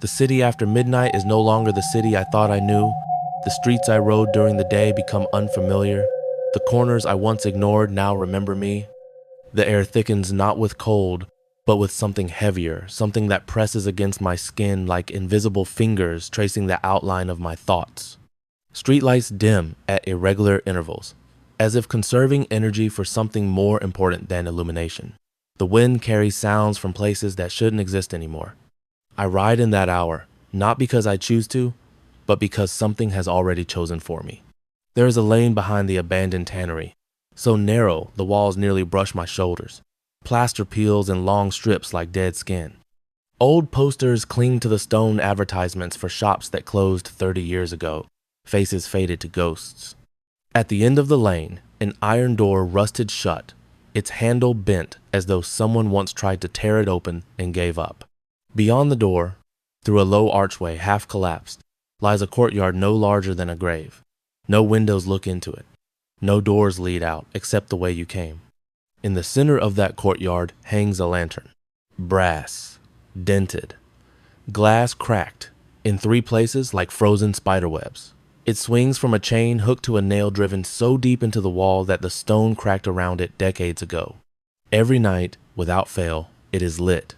The city after midnight is no longer the city I thought I knew. The streets I rode during the day become unfamiliar. The corners I once ignored now remember me. The air thickens not with cold, but with something heavier, something that presses against my skin like invisible fingers tracing the outline of my thoughts. Streetlights dim at irregular intervals, as if conserving energy for something more important than illumination. The wind carries sounds from places that shouldn't exist anymore. I ride in that hour, not because I choose to, but because something has already chosen for me. There is a lane behind the abandoned tannery, so narrow the walls nearly brush my shoulders. Plaster peels in long strips like dead skin. Old posters cling to the stone advertisements for shops that closed 30 years ago, faces faded to ghosts. At the end of the lane, an iron door rusted shut, its handle bent as though someone once tried to tear it open and gave up. Beyond the door, through a low archway half collapsed, lies a courtyard no larger than a grave. No windows look into it. No doors lead out except the way you came. In the center of that courtyard hangs a lantern. Brass, dented, glass cracked, in 3 places like frozen spiderwebs. It swings from a chain hooked to a nail driven so deep into the wall that the stone cracked around it decades ago. Every night, without fail, it is lit.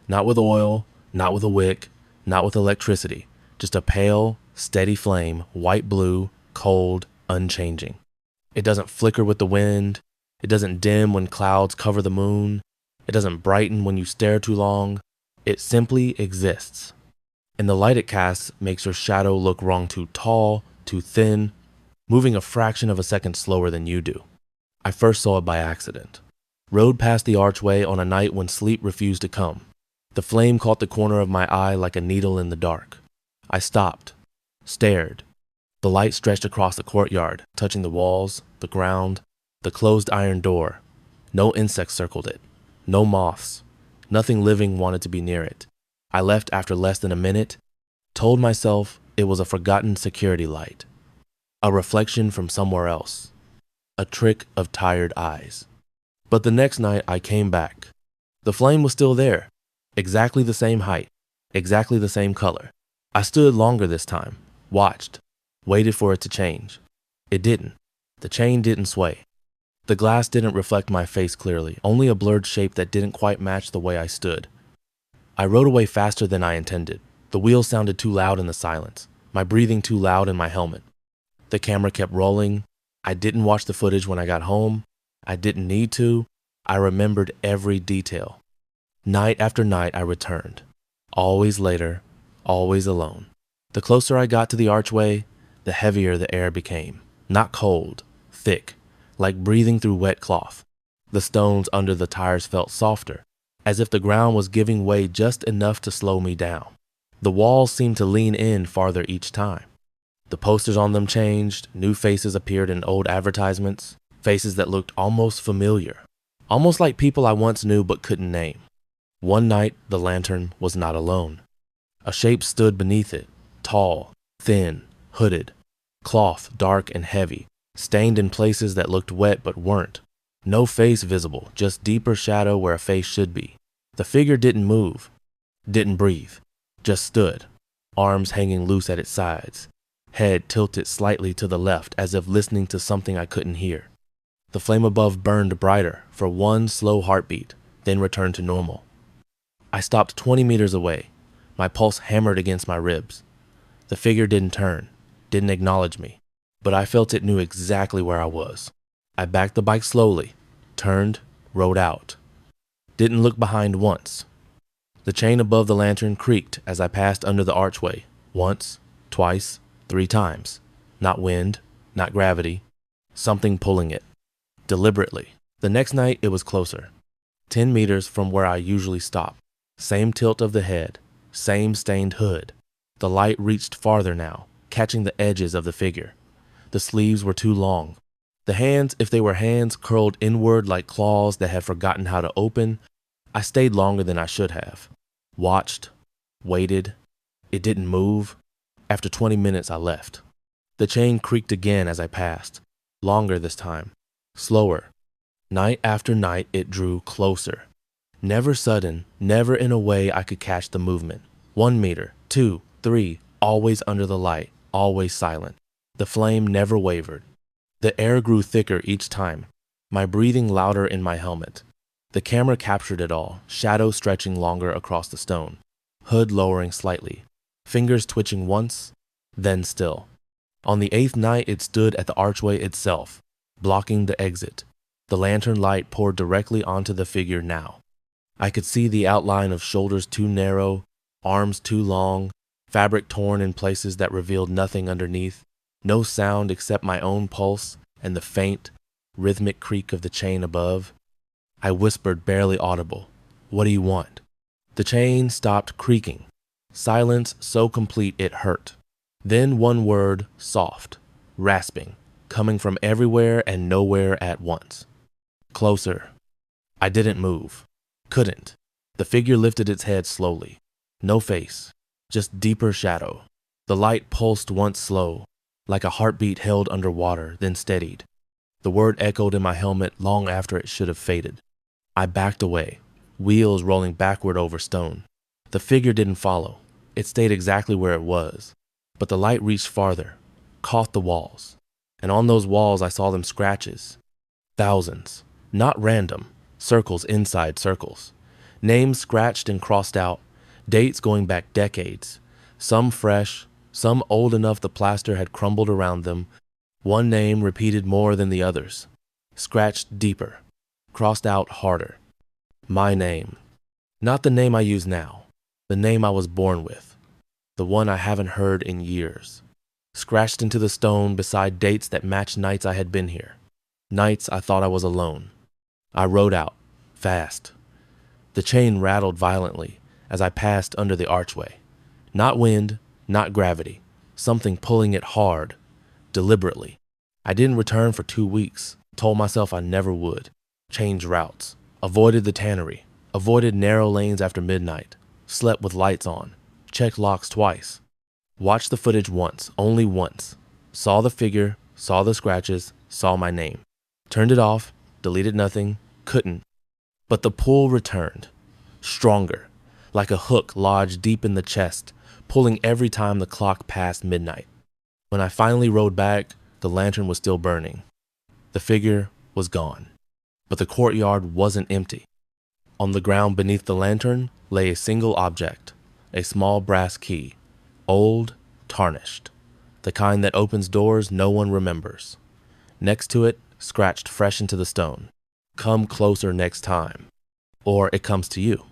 Not with oil, not with a wick, not with electricity, just a pale, steady flame, white-blue, cold, unchanging. It doesn't flicker with the wind. It doesn't dim when clouds cover the moon. It doesn't brighten when you stare too long. It simply exists. And the light it casts makes your shadow look wrong too tall, too thin, moving a fraction of a second slower than you do. I first saw it by accident. Rode past the archway on a night when sleep refused to come. The flame caught the corner of my eye like a needle in the dark. I stopped, stared. The light stretched across the courtyard, touching the walls, the ground, the closed iron door. No insects circled it. No moths. Nothing living wanted to be near it. I left after less than a minute, told myself it was a forgotten security light. A reflection from somewhere else. A trick of tired eyes. But the next night I came back. The flame was still there. Exactly the same height. Exactly the same color. I stood longer this time. Watched. Waited for it to change. It didn't. The chain didn't sway. The glass didn't reflect my face clearly, only a blurred shape that didn't quite match the way I stood. I rode away faster than I intended. The wheels sounded too loud in the silence, my breathing too loud in my helmet. The camera kept rolling. I didn't watch the footage when I got home. I didn't need to. I remembered every detail. Night after night I returned. Always later, always alone. The closer I got to the archway, the heavier the air became. Not cold, thick, like breathing through wet cloth. The stones under the tires felt softer, as if the ground was giving way just enough to slow me down. The walls seemed to lean in farther each time. The posters on them changed, new faces appeared in old advertisements, faces that looked almost familiar, almost like people I once knew but couldn't name. One night, the lantern was not alone. A shape stood beneath it, tall, thin, hooded, cloth dark and heavy, stained in places that looked wet but weren't. No face visible, just deeper shadow where a face should be. The figure didn't move, didn't breathe, just stood, arms hanging loose at its sides, head tilted slightly to the left as if listening to something I couldn't hear. The flame above burned brighter for one slow heartbeat, then returned to normal. I stopped 20 meters away. My pulse hammered against my ribs. The figure didn't turn, didn't acknowledge me, but I felt it knew exactly where I was. I backed the bike slowly, turned, rode out. Didn't look behind once. The chain above the lantern creaked as I passed under the archway, once, twice, 3 times. Not wind, not gravity, something pulling it. Deliberately. The next night it was closer. 10 meters from where I usually stop. Same tilt of the head, same stained hood. The light reached farther now, catching the edges of the figure. The sleeves were too long. The hands, if they were hands, curled inward like claws that had forgotten how to open. I stayed longer than I should have. Watched, waited. It didn't move. After 20 minutes, I left. The chain creaked again as I passed. Longer this time. Slower. Night after night, it drew closer. Never sudden, never in a way I could catch the movement. 1 meter, 2, 3, always under the light, always silent. The flame never wavered. The air grew thicker each time, my breathing louder in my helmet. The camera captured it all, shadow stretching longer across the stone, hood lowering slightly, fingers twitching once, then still. On the 8th night, it stood at the archway itself, blocking the exit. The lantern light poured directly onto the figure now. I could see the outline of shoulders too narrow, arms too long, fabric torn in places that revealed nothing underneath, no sound except my own pulse and the faint, rhythmic creak of the chain above. I whispered, barely audible, "What do you want?" The chain stopped creaking. Silence so complete it hurt. Then one word, soft, rasping, coming from everywhere and nowhere at once. Closer. I didn't move. Couldn't. The figure lifted its head slowly. No face, just deeper shadow. The light pulsed once slow, like a heartbeat held underwater, then steadied. The word echoed in my helmet long after it should have faded. I backed away, wheels rolling backward over stone. The figure didn't follow. It stayed exactly where it was. But the light reached farther, caught the walls. And on those walls I saw them scratches. Thousands. Not random. Circles inside circles. Names scratched and crossed out. Dates going back decades. Some fresh, some old enough the plaster had crumbled around them. One name repeated more than the others. Scratched deeper. Crossed out harder. My name. Not the name I use now. The name I was born with. The one I haven't heard in years. Scratched into the stone beside dates that matched nights I had been here. Nights I thought I was alone. I rode out, fast. The chain rattled violently as I passed under the archway. Not wind, not gravity. Something pulling it hard, deliberately. I didn't return for 2 weeks. Told myself I never would. Changed routes. Avoided the tannery. Avoided narrow lanes after midnight. Slept with lights on. Checked locks twice. Watched the footage once, only once. Saw the figure, saw the scratches, saw my name. Turned it off, deleted nothing, couldn't. But the pull returned. Stronger. Like a hook lodged deep in the chest, pulling every time the clock passed midnight. When I finally rode back, the lantern was still burning. The figure was gone. But the courtyard wasn't empty. On the ground beneath the lantern lay a single object. A small brass key, old, tarnished, the kind that opens doors no one remembers. Next to it, scratched fresh into the stone, "Come closer next time," or "It comes to you."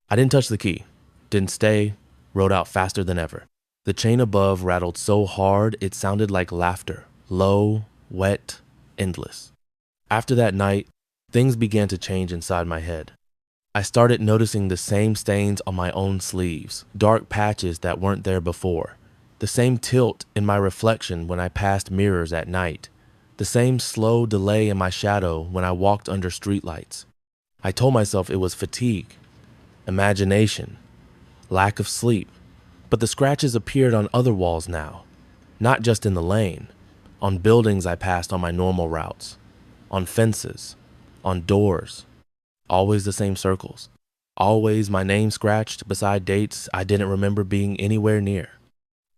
I didn't touch the key, didn't stay, rode out faster than ever. The chain above rattled so hard it sounded like laughter, low, wet, endless. After that night, things began to change inside my head. I started noticing the same stains on my own sleeves, dark patches that weren't there before, the same tilt in my reflection when I passed mirrors at night, the same slow delay in my shadow when I walked under streetlights. I told myself it was fatigue, imagination, lack of sleep, but the scratches appeared on other walls now, not just in the lane, on buildings I passed on my normal routes, on fences, on doors. Always the same circles. Always my name scratched beside dates I didn't remember being anywhere near.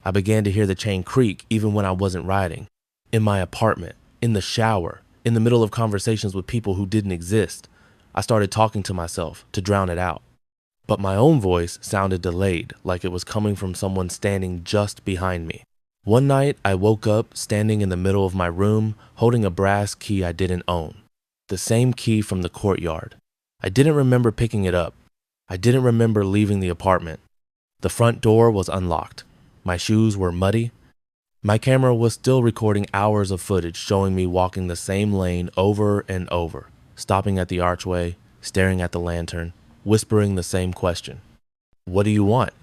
I began to hear the chain creak even when I wasn't riding. In my apartment, in the shower, in the middle of conversations with people who didn't exist. I started talking to myself to drown it out. But my own voice sounded delayed, like it was coming from someone standing just behind me. One night I woke up standing in the middle of my room holding a brass key I didn't own. The same key from the courtyard. I didn't remember picking it up. I didn't remember leaving the apartment. The front door was unlocked. My shoes were muddy. My camera was still recording hours of footage showing me walking the same lane over and over, stopping at the archway, staring at the lantern, whispering the same question. "What do you want?"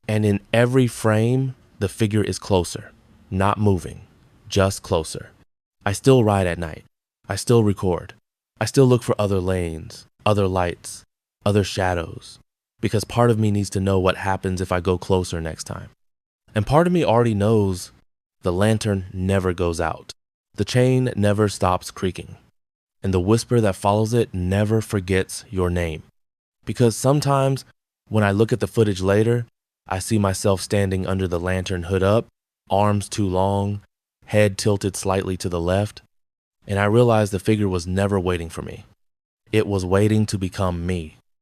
And in every frame, the figure is closer, not moving, just closer. I still ride at night. I still record. I still look for other lanes, other lights, other shadows, because part of me needs to know what happens if I go closer next time. And part of me already knows the lantern never goes out. The chain never stops creaking. And the whisper that follows it never forgets your name. Because sometimes when I look at the footage later, I see myself standing under the lantern, hood up, arms too long, head tilted slightly to the left, and I realized the figure was never waiting for me. It was waiting to become me.